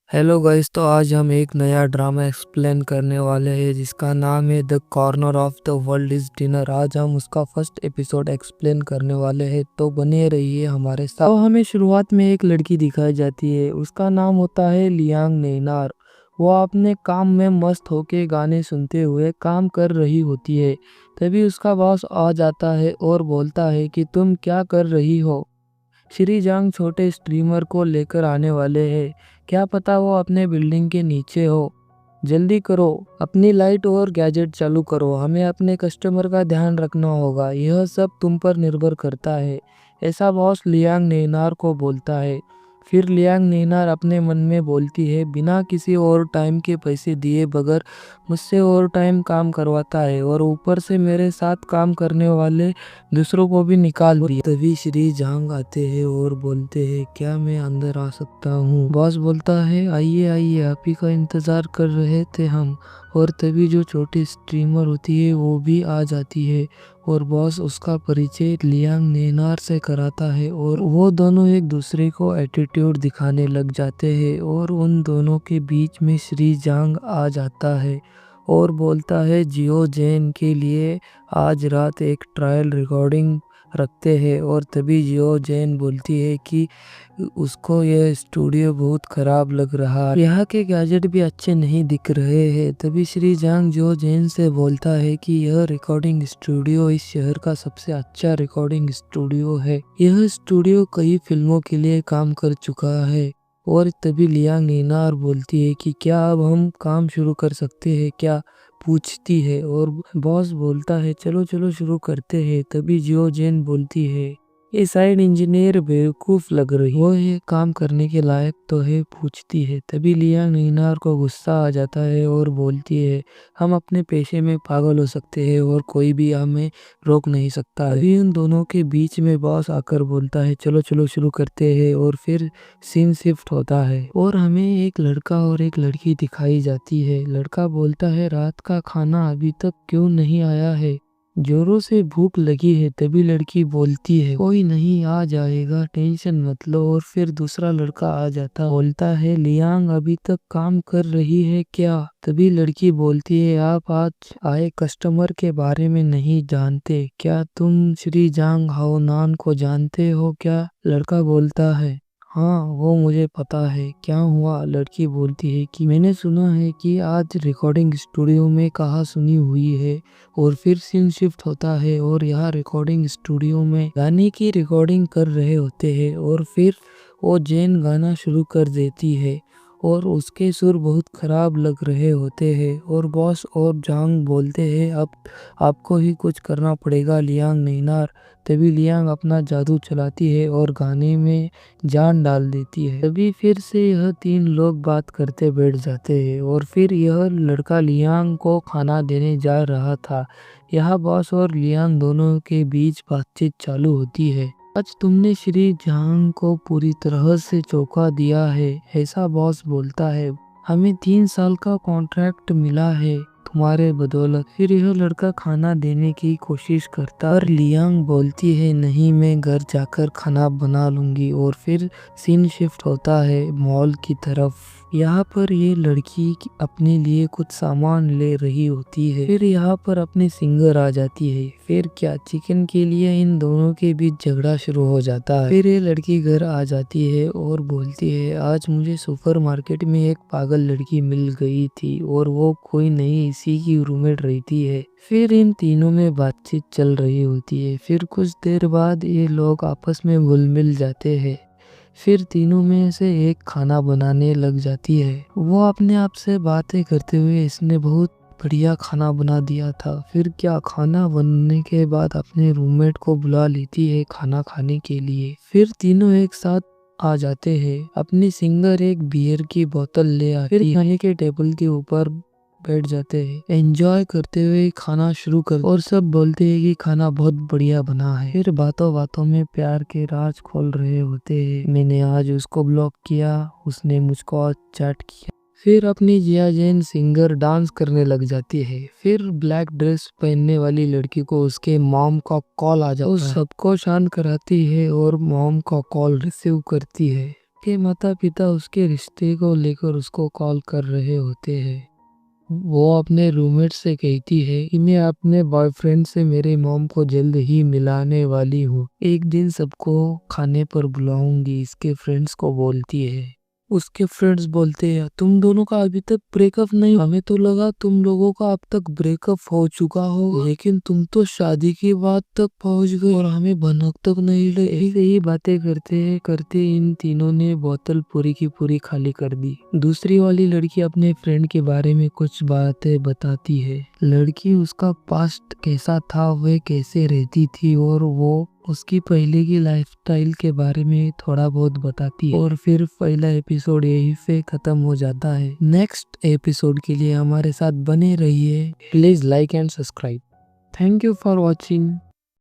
Hello guys, तो आज हम एक नया ड्रामा एक्सप्लेन करने वाले हैं जिसका नाम है the corner of the world is dinner. आज हम उसका फर्स्ट एपिसोड एक्सप्लेन करने वाले हैं, तो बने रहिए हमारे साथ। तो हमें शुरुआत में एक लड़की दिखाई जाती है, उसका नाम होता है लियांग नैनार। वो अपने काम में मस्त होके गाने सुनते हुए काम कर रही होती है। तभी उसका बॉस आ जाता है और बोलता है कि तुम क्या कर रही हो। श्री जांग छोटे स्ट्रीमर को लेकर आने वाले हैं, क्या पता वो अपने बिल्डिंग के नीचे हो। जल्दी करो, अपनी लाइट और गैजेट चालू करो, हमें अपने कस्टमर का ध्यान रखना होगा, यह सब तुम पर निर्भर करता है। ऐसा बॉस लियांग नेनार को बोलता है। फिर लियांग नेनार अपने मन में बोलती है, बिना किसी और टाइम के पैसे दिए बगैर मुझसे और टाइम काम करवाता है और ऊपर से मेरे साथ काम करने वाले दूसरों को भी निकाल दिया। तभी श्री जांग आते हैं और बोलते हैं, क्या मैं अंदर आ सकता हूँ। बॉस बोलता है, आइए आइए, आप ही का इंतजार कर रहे थे हम। और तभी जो छोटी स्ट्रीमर होती है वो भी आ जाती है और बॉस उसका परिचय लियांग नेनार से कराता है और वो दोनों एक दूसरे को एटीट्यूड दिखाने लग जाते हैं और उन दोनों के बीच में श्री जांग आ जाता है और बोलता है, जियो जैन के लिए आज रात एक ट्रायल रिकॉर्डिंग रखते हैं। और तभी जियो जैन बोलती है कि उसको यह स्टूडियो बहुत खराब लग रहा है, यहाँ के गैजेट भी अच्छे नहीं दिख रहे हैं। तभी श्री जांग जियो जैन से बोलता है कि यह रिकॉर्डिंग स्टूडियो इस शहर का सबसे अच्छा रिकॉर्डिंग स्टूडियो है, यह स्टूडियो कई फिल्मों के लिए काम कर चुका है। और तभी लियांग नेनार बोलती है कि क्या अब हम काम शुरू कर सकते हैं क्या, पूछती है। और बॉस बोलता है, चलो चलो शुरू करते हैं। तभी जियो जेन बोलती है, ये साइड इंजीनियर बेवकूफ लग रही, वो ये काम करने के लायक तो है, पूछती है। तभी लियांग नेनार को गुस्सा आ जाता है और बोलती है, हम अपने पेशे में पागल हो सकते हैं और कोई भी हमें रोक नहीं सकता। अभी उन दोनों के बीच में बॉस आकर बोलता है, चलो चलो शुरू करते हैं। और फिर सीन शिफ्ट होता है और हमें एक लड़का और एक लड़की दिखाई जाती है। लड़का बोलता है, रात का खाना अभी तक क्यों नहीं आया है, जोरों से भूख लगी है। तभी लड़की बोलती है, कोई नहीं, आ जाएगा, टेंशन मत लो। और फिर दूसरा लड़का आ जाता, बोलता है, लियांग अभी तक काम कर रही है क्या। तभी लड़की बोलती है, आप आज आए कस्टमर के बारे में नहीं जानते क्या, तुम श्री जांग हाओनान को जानते हो क्या। लड़का बोलता है, हाँ वो मुझे पता है, क्या हुआ। लड़की बोलती है कि मैंने सुना है कि आज रिकॉर्डिंग स्टूडियो में कहा सुनी हुई है। और फिर सीन शिफ्ट होता है और यहाँ रिकॉर्डिंग स्टूडियो में गाने की रिकॉर्डिंग कर रहे होते हैं और फिर वो जैन गाना शुरू कर देती है और उसके सुर बहुत खराब लग रहे होते हैं। और बॉस और जांग बोलते हैं, अब आपको ही कुछ करना पड़ेगा लियांग नैनार। तभी लियांग अपना जादू चलाती है और गाने में जान डाल देती है। तभी फिर से यह तीन लोग बात करते बैठ जाते हैं और फिर यह लड़का लियांग को खाना देने जा रहा था। यहाँ बॉस और लियांग दोनों के बीच बातचीत चालू होती है। आज तुमने श्री जांग को पूरी तरह से चौंका दिया है, ऐसा बॉस बोलता है। हमें 3 साल का कॉन्ट्रैक्ट मिला है तुम्हारे बदौलत। फिर यह लड़का खाना देने की कोशिश करता और लियांग बोलती है, नहीं मैं घर जाकर खाना बना लूंगी। और फिर सीन शिफ्ट होता है मॉल की तरफ। यहाँ पर ये लड़की अपने लिए कुछ सामान ले रही होती है। फिर यहाँ पर अपने सिंगर आ जाती है। फिर क्या, चिकन के लिए इन दोनों के बीच झगड़ा शुरू हो जाता है। फिर ये लड़की घर आ जाती है और बोलती है, आज मुझे सुपरमार्केट में एक पागल लड़की मिल गई थी और वो कोई नहीं इसी की रूममेट रहती है। फिर इन तीनों में बातचीत चल रही होती है। फिर कुछ देर बाद ये लोग आपस में घुल मिल जाते हैं। फिर तीनों में से एक खाना बनाने लग जाती है। वो अपने आप से बातें करते हुए, इसने बहुत बढ़िया खाना बना दिया था। फिर क्या, खाना बनने के बाद अपने रूममेट को बुला लेती है खाना खाने के लिए। फिर तीनों एक साथ आ जाते हैं। अपनी सिंगर एक बियर की बोतल ले आ, फिर यहाँ के टेबल के ऊपर बैठ जाते हैं, एंजॉय करते हुए खाना शुरू कर। और सब बोलते हैं कि खाना बहुत बढ़िया बना है। फिर बातों बातों में प्यार के राज खोल रहे होते हैं। मैंने आज उसको ब्लॉक किया, उसने मुझको आज चैट किया। फिर अपनी जिया जैन सिंगर डांस करने लग जाती है। फिर ब्लैक ड्रेस पहनने वाली लड़की को उसके मॉम का कॉल आ जाता है। सबको शांत कराती है और मॉम का कॉल रिसीव करती है। उसके माता पिता उसके रिश्ते को लेकर उसको कॉल कर रहे होते हैं। वो अपने रूममेट से कहती है कि मैं अपने बॉयफ्रेंड से मेरे मॉम को जल्द ही मिलाने वाली हूँ, एक दिन सबको खाने पर बुलाऊंगी, इसके फ्रेंड्स को बोलती है। उसके फ्रेंड्स बोलते हैं तुम दोनों का अभी तक ब्रेकअप नहीं, हमें तो लगा तुम लोगों का अब तक ब्रेकअप हो चुका हो, लेकिन तुम तो शादी की बात तक पहुंच गए और हमें भनक तक नहीं ले। यही बातें करते करते इन तीनों ने बोतल पूरी की पूरी खाली कर दी। दूसरी वाली लड़की अपने फ्रेंड के बारे में कुछ बातें बताती है। लड़की उसका पास्ट कैसा था, वह कैसे रहती थी और वो उसकी पहले की लाइफस्टाइल के बारे में थोड़ा बहुत बताती है और फिर पहला एपिसोड यही पे खत्म हो जाता है। नेक्स्ट एपिसोड के लिए हमारे साथ बने रहिए। Please like and subscribe. Thank you for watching.